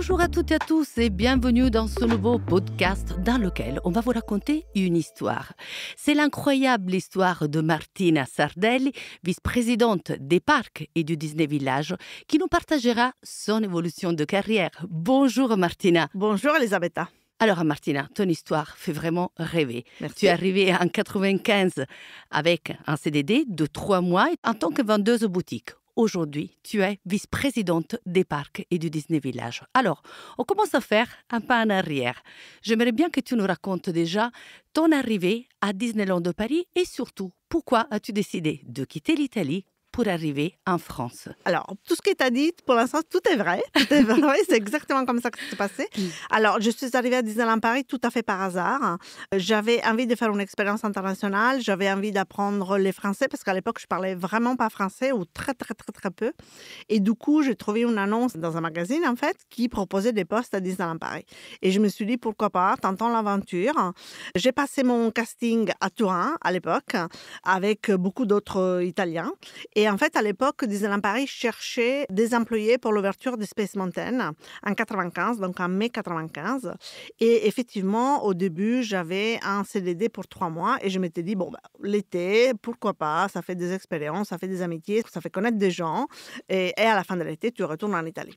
Bonjour à toutes et à tous et bienvenue dans ce nouveau podcast dans lequel on va vous raconter une histoire. C'est l'incroyable histoire de Martina Sardelli, vice-présidente des parcs et du Disney Village, qui nous partagera son évolution de carrière. Bonjour Martina. Bonjour Elisabetta. Alors Martina, ton histoire fait vraiment rêver. Merci. Tu es arrivée en 95 avec un CDD de 3 mois en tant que vendeuse boutique. Aujourd'hui, tu es vice-présidente des parcs et du Disney Village. Alors, on commence à faire un pas en arrière. J'aimerais bien que tu nous racontes déjà ton arrivée à Disneyland de Paris et surtout, pourquoi as-tu décidé de quitter l'Italie pour arriver en France? Alors, tout ce que tu as dit, pour l'instant, tout est vrai. Tout est vrai, c'est exactement comme ça que ça s'est passé. Alors, je suis arrivée à Disneyland Paris tout à fait par hasard. J'avais envie de faire une expérience internationale. J'avais envie d'apprendre les français parce qu'à l'époque, je parlais vraiment pas français ou très peu. Et du coup, j'ai trouvé une annonce dans un magazine, en fait, qui proposait des postes à Disneyland Paris. Et je me suis dit, pourquoi pas, tentons l'aventure. J'ai passé mon casting à Turin, à l'époque, avec beaucoup d'autres Italiens. Et en fait, à l'époque, Disneyland Paris cherchait des employés pour l'ouverture de Space Mountain en 95, donc en mai 95. Et effectivement, au début, j'avais un CDD pour 3 mois et je m'étais dit, l'été, pourquoi pas, ça fait des expériences, ça fait des amitiés, ça fait connaître des gens. Et à la fin de l'été, tu retournes en Italie.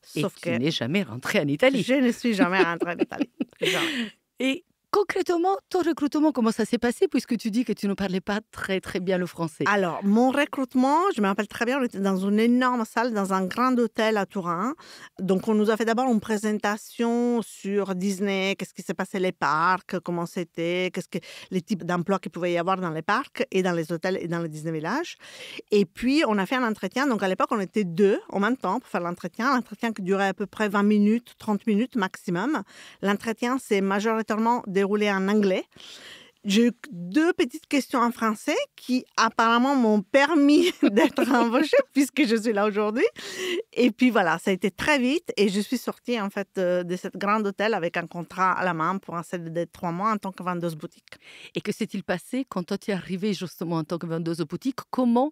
Sauf que tu n'es jamais rentrée en Italie. Je ne suis jamais rentrée en Italie. Et concrètement, ton recrutement, comment ça s'est passé puisque tu dis que tu ne parlais pas très bien le français? Alors, mon recrutement, je me rappelle très bien, on était dans une énorme salle, dans un grand hôtel à Turin. Donc, on nous a fait d'abord une présentation sur Disney, qu'est-ce qui s'est passé les parcs, comment c'était, les types d'emplois qu'il pouvait y avoir dans les parcs et dans les hôtels et dans le Disney Village. Et puis, on a fait un entretien. Donc, à l'époque, on était 2 en même temps pour faire l'entretien. L'entretien qui durait à peu près 20 minutes, 30 minutes maximum. L'entretien s'est majoritairement déroulé en anglais. J'ai eu 2 petites questions en français qui apparemment m'ont permis d'être embauchée puisque je suis là aujourd'hui. Et puis voilà, ça a été très vite et je suis sortie en fait de cette grande hôtel avec un contrat à la main pour un CDD de 3 mois en tant que vendeuse boutique. Et que s'est-il passé quand toi tu es arrivée justement en tant que vendeuse boutique? Comment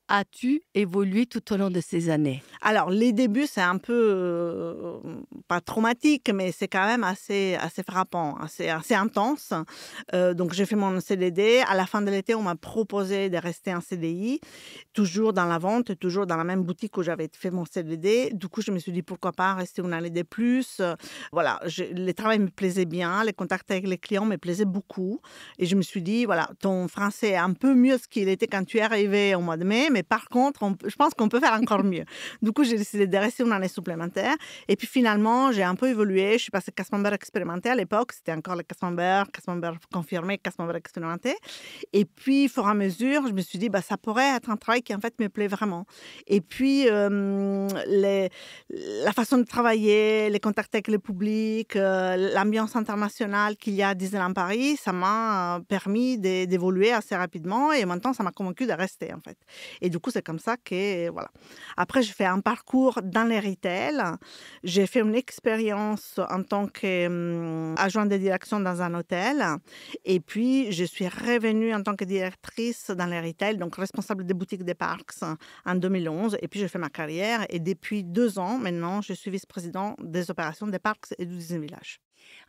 as-tu évolué tout au long de ces années? Alors, les débuts, c'est un peu, pas traumatique, mais c'est quand même assez frappant, assez intense. Donc, j'ai fait mon CDD. À la fin de l'été, on m'a proposé de rester en CDI, toujours dans la vente, toujours dans la même boutique où j'avais fait mon CDD. Du coup, je me suis dit, pourquoi pas rester une année de plus. Voilà, le travail me plaisait bien, les contacts avec les clients me plaisaient beaucoup. Et je me suis dit, voilà, ton français est un peu mieux ce qu'il était quand tu es arrivé au mois de mai, mais par contre, je pense qu'on peut faire encore mieux. Du coup, j'ai décidé de rester une année supplémentaire. Et puis finalement, j'ai un peu évolué. Je suis passée cast member expérimenté à l'époque. C'était encore le cast member confirmé, cast member expérimenté. Et puis, au fur et à mesure, je me suis dit, ça pourrait être un travail qui en fait me plaît vraiment. Et puis, la façon de travailler, les contacts avec le public, l'ambiance internationale qu'il y a à Disneyland Paris, ça m'a permis d'évoluer assez rapidement. Et maintenant, ça m'a convaincu de rester en fait. Et du coup, c'est comme ça que, voilà. Après, j'ai fait un parcours dans les retail. J'ai fait une expérience en tant qu'agent de direction dans un hôtel. Et puis, je suis revenue en tant que directrice dans les retail, donc responsable des boutiques des parcs en 2011. Et puis, j'ai fait ma carrière. Et depuis 2 ans, maintenant, je suis vice-président des opérations des parcs et du Disney Village.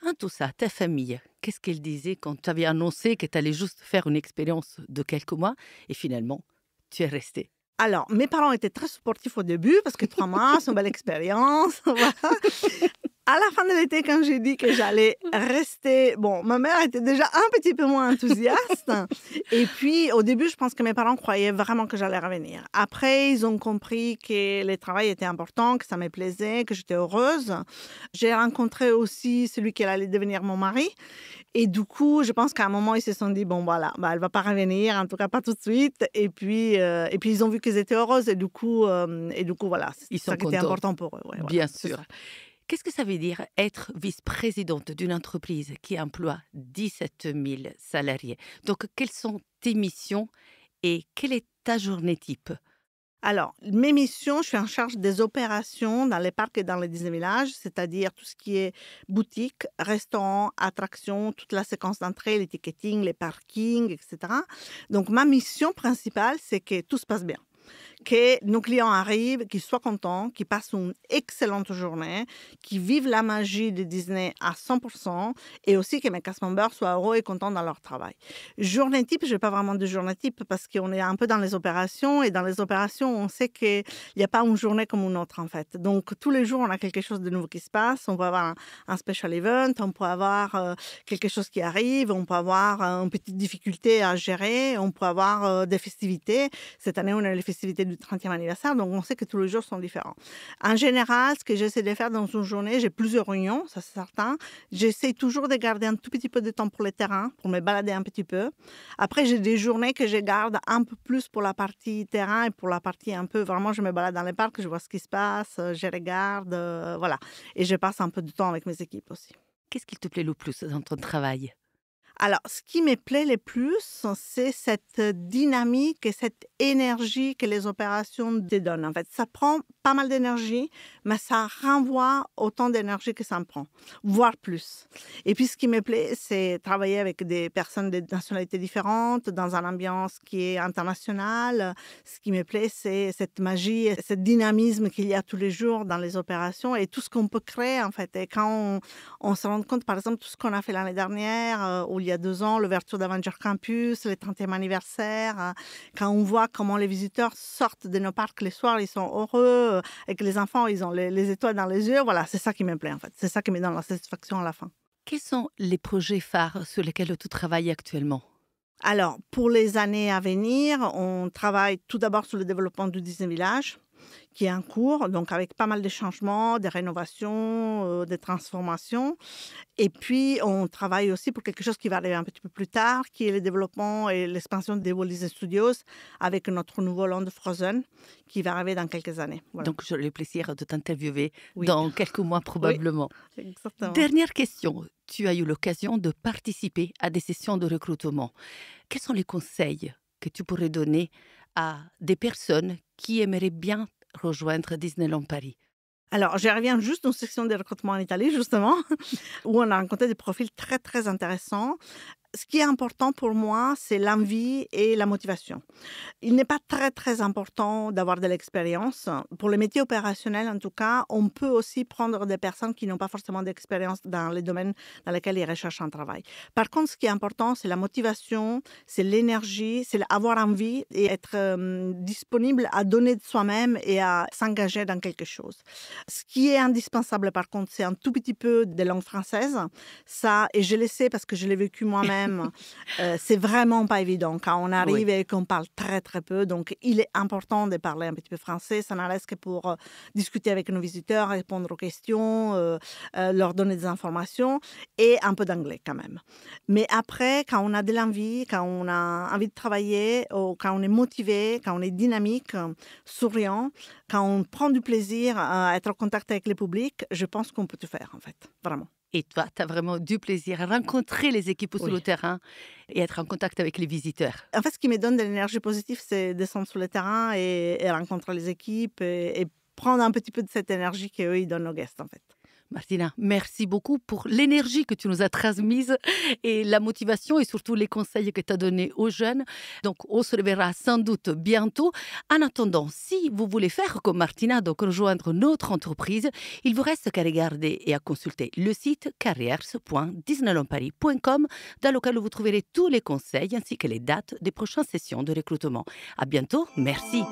En tout ça, ta famille, qu'est-ce qu'elle disait quand tu avais annoncé que tu allais juste faire une expérience de quelques mois et finalement, tu es restée? Alors, mes parents étaient très sportifs au début parce que 3 mois, c'est une belle expérience. Voilà. À la fin de l'été, quand j'ai dit que j'allais rester, ma mère était déjà un petit peu moins enthousiaste. Et puis, au début, je pense que mes parents croyaient vraiment que j'allais revenir. Après, ils ont compris que le travail était important, que ça me plaisait, que j'étais heureuse. J'ai rencontré aussi celui qui allait devenir mon mari. Et du coup, je pense qu'à un moment, ils se sont dit, elle va pas revenir, en tout cas pas tout de suite. Et puis ils ont vu qu'ils étaient heureuses. Et du coup, voilà, c'est ça qui était important pour eux. Ouais, voilà, bien sûr. Qu'est-ce que ça veut dire être vice-présidente d'une entreprise qui emploie 17 000 salariés? Donc, quelles sont tes missions et quelle est ta journée type? Alors, mes missions, je suis en charge des opérations dans les parcs et dans les Disney Village, c'est-à-dire tout ce qui est boutique, restaurant, attraction, toute la séquence d'entrée, les ticketing, les parkings, etc. Donc, ma mission principale, c'est que tout se passe bien. que nos clients arrivent, qu'ils soient contents, qu'ils passent une excellente journée, qu'ils vivent la magie de Disney à 100% et aussi que mes cast members soient heureux et contents dans leur travail. Journée type, je n'ai pas vraiment de journée type parce qu'on est un peu dans les opérations et dans les opérations, on sait qu'il n'y a pas une journée comme une autre en fait. Donc tous les jours, on a quelque chose de nouveau qui se passe. On peut avoir un special event, on peut avoir quelque chose qui arrive, on peut avoir une petite difficulté à gérer, on peut avoir des festivités. Cette année, on a les festivités du 30e anniversaire, donc on sait que tous les jours sont différents. En général, ce que j'essaie de faire dans une journée, j'ai plusieurs réunions, ça c'est certain. J'essaie toujours de garder un tout petit peu de temps pour les terrains, pour me balader un petit peu. Après, j'ai des journées que je garde un peu plus pour la partie terrain et pour la partie un peu, vraiment, je me balade dans les parcs, je vois ce qui se passe, je regarde, voilà. Et je passe un peu de temps avec mes équipes aussi. Qu'est-ce qui te plaît le plus dans ton travail? Alors, ce qui me plaît le plus, c'est cette dynamique et cette énergie que les opérations te donnent. En fait, ça prend pas mal d'énergie, mais ça renvoie autant d'énergie que ça me prend, voire plus. Et puis, ce qui me plaît, c'est travailler avec des personnes de nationalités différentes, dans une ambiance qui est internationale. Ce qui me plaît, c'est cette magie, ce dynamisme qu'il y a tous les jours dans les opérations et tout ce qu'on peut créer, en fait. Et quand on se rend compte, par exemple, tout ce qu'on a fait l'année dernière, où il y a 2 ans, l'ouverture d'Avenger Campus, le 30e anniversaire, quand on voit comment les visiteurs sortent de nos parcs les soirs, ils sont heureux, et que les enfants, ils ont les étoiles dans les yeux, voilà, c'est ça qui me plaît en fait. C'est ça qui me donne la satisfaction à la fin. Quels sont les projets phares sur lesquels tu travailles actuellement? Alors, pour les années à venir, on travaille tout d'abord sur le développement du Disney Village, qui est en cours, donc avec pas mal de changements, des rénovations, des transformations. Et puis, on travaille aussi pour quelque chose qui va arriver un petit peu plus tard, qui est le développement et l'expansion des Walt Disney Studios avec notre nouveau land Frozen, qui va arriver dans quelques années. Voilà. Donc, j'aurai le plaisir de t'interviewer Oui. dans quelques mois probablement. Oui, exactement. Dernière question. Tu as eu l'occasion de participer à des sessions de recrutement. Quels sont les conseils que tu pourrais donner à des personnes qui aimeraient bien rejoindre Disneyland Paris? Alors, je reviens juste d'une section de recrutement en Italie, justement, où on a rencontré des profils très, très intéressants. Ce qui est important pour moi, c'est l'envie et la motivation. Il n'est pas très, très important d'avoir de l'expérience. Pour les métiers opérationnels, en tout cas, on peut aussi prendre des personnes qui n'ont pas forcément d'expérience dans les domaines dans lesquels ils recherchent un travail. Par contre, ce qui est important, c'est la motivation, c'est l'énergie, c'est avoir envie et être disponible à donner de soi-même et à s'engager dans quelque chose. Ce qui est indispensable, par contre, c'est un tout petit peu de langue française. Ça, et je le sais parce que je l'ai vécu moi-même, c'est vraiment pas évident quand on arrive et qu'on parle très très peu. Donc, il est important de parler un petit peu français. Ça n'en reste que pour discuter avec nos visiteurs, répondre aux questions, leur donner des informations et un peu d'anglais quand même. Mais après, quand on a de l'envie, quand on a envie de travailler, quand on est motivé, quand on est dynamique, souriant, quand on prend du plaisir à être en contact avec le public, je pense qu'on peut tout faire en fait, vraiment. Et toi, tu as vraiment du plaisir à rencontrer les équipes sur le terrain et être en contact avec les visiteurs. En fait, ce qui me donne de l'énergie positive, c'est descendre sur le terrain et rencontrer les équipes et prendre un petit peu de cette énergie qu'eux, ils donnent aux guests, en fait. Martina, merci beaucoup pour l'énergie que tu nous as transmise et la motivation et surtout les conseils que tu as donnés aux jeunes. Donc, on se reverra sans doute bientôt. En attendant, si vous voulez faire comme Martina, donc rejoindre notre entreprise, il vous reste qu'à regarder et à consulter le site careers.disneylandparis.com dans lequel vous trouverez tous les conseils ainsi que les dates des prochaines sessions de recrutement. À bientôt, merci.